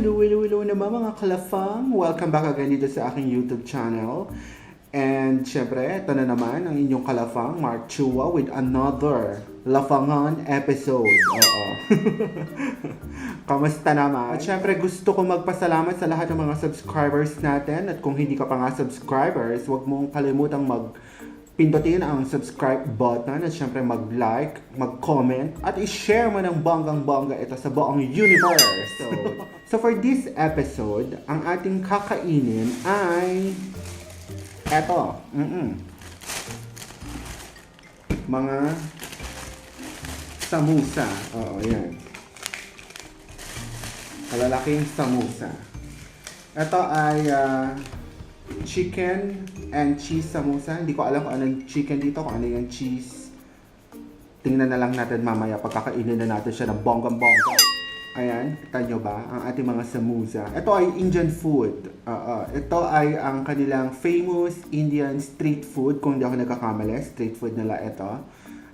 Hello naman mga kalafang! Welcome back again dito sa aking YouTube channel. And syempre, ito na naman ang inyong kalafang, Mark Chua, with another lafangan episode. Oo. Kamusta naman? At syempre, gusto ko magpasalamat sa lahat ng mga subscribers natin. At kung hindi ka pa nga subscribers, huwag mong kalimutang pindutin ang subscribe button at syempre mag-like, mag-comment at i-share mo ng banggang-bangga ito sa buong universe. So for this episode, ang ating kakainin ay eto. Mga samosa. Oo, yan. Malalaking samosa. Ito ay chicken and cheese samosa. Hindi ko alam kung anong chicken dito, kung ano yung cheese. Tingnan na lang natin mamaya pagkakainin na natin siya ng bonggang-bongga. Ayan, kita nyo ba? Ang ating mga samosa. Ito ay Indian food. Ito ay ang kanilang famous Indian street food. Kung hindi ako nagkakamali, street food nila ito.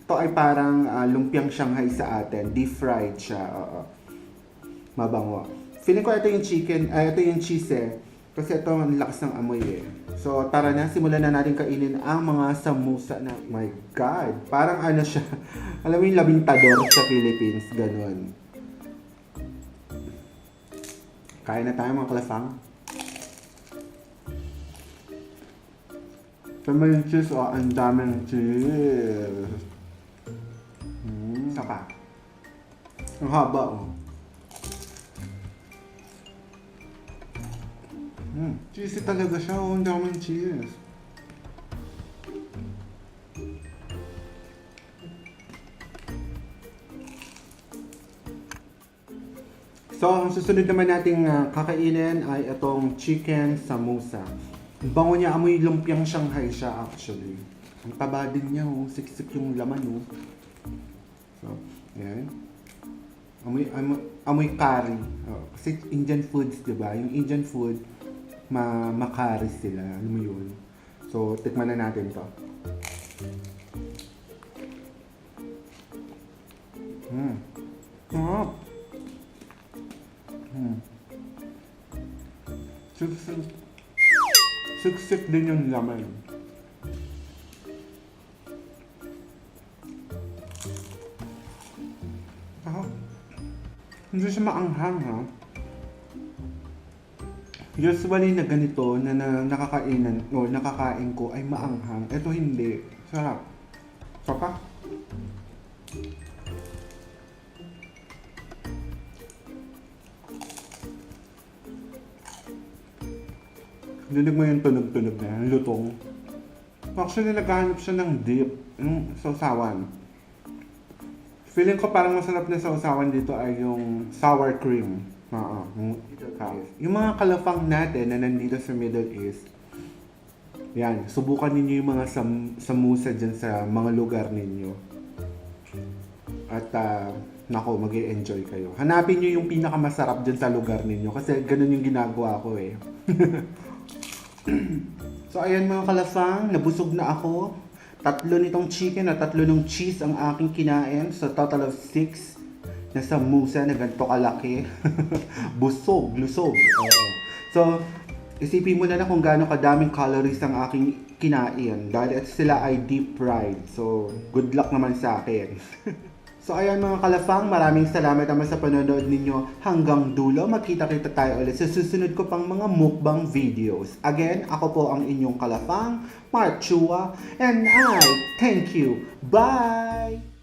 Ito ay parang lumpiang Shanghai sa atin. Deep fried siya. Mabango. Feeling ko ito yung chicken, ito yung cheese eh. Kasi ito, ang lakas ng amoy eh. So, tara na, simulan na natin kainin ang mga samosa na. My God! Parang ano siya, alam mo yung labintador sa Philippines, ganun. Kain na tayo mga kalafang. Tama yung cheese, ang daming cheese. Saka. Ang haba cheesy talaga siya, ang daming cheese. So, ang susunod naman nating kakainin ay itong chicken samosa. Ang bango niya, amoy lumpiang Shanghai siya actually. Ang taba din niya, siksik yung laman. So, yan. Amoy curry. Kasi Indian foods, diba? Yung Indian food, makari sila, alam mo yun. So, tikman na natin to. Siksik din yung laman. Hindi siya maanghang ha. Usually na ganito na nakakain ko ay maanghang. Ito hindi. Sarap. Saka? Dinig mo yung tunog-tunog na yan, lutong. Actually, naghahanap siya ng dip, yung sausawan. Feeling ko parang masarap na sausawan dito ay yung sour cream. Yung mga kalafang natin na nandito sa Middle East, yan, subukan ninyo yung mga samosa dyan sa mga lugar ninyo. At nako, mag-i-enjoy kayo. Hanapin nyo yung pinakamasarap dyan sa lugar ninyo kasi ganun yung ginagawa ko eh. So ayan mga kalafang, nabusog na ako. 3 nitong chicken at 3 ng cheese ang aking kinain. So total of 6 na samosa na ganito kalaki. Busog, lusog. So, isipin mo na kung gaano kadaming calories ang aking kinain. Dahil sila ay deep fried. So, good luck naman sa akin. So, ayan mga kalafang, maraming salamat naman sa panonood ninyo hanggang dulo. Magkita-kita tayo ulit sa susunod ko pang mga mukbang videos. Again, ako po ang inyong kalafang, Mark Chua, and I thank you. Bye!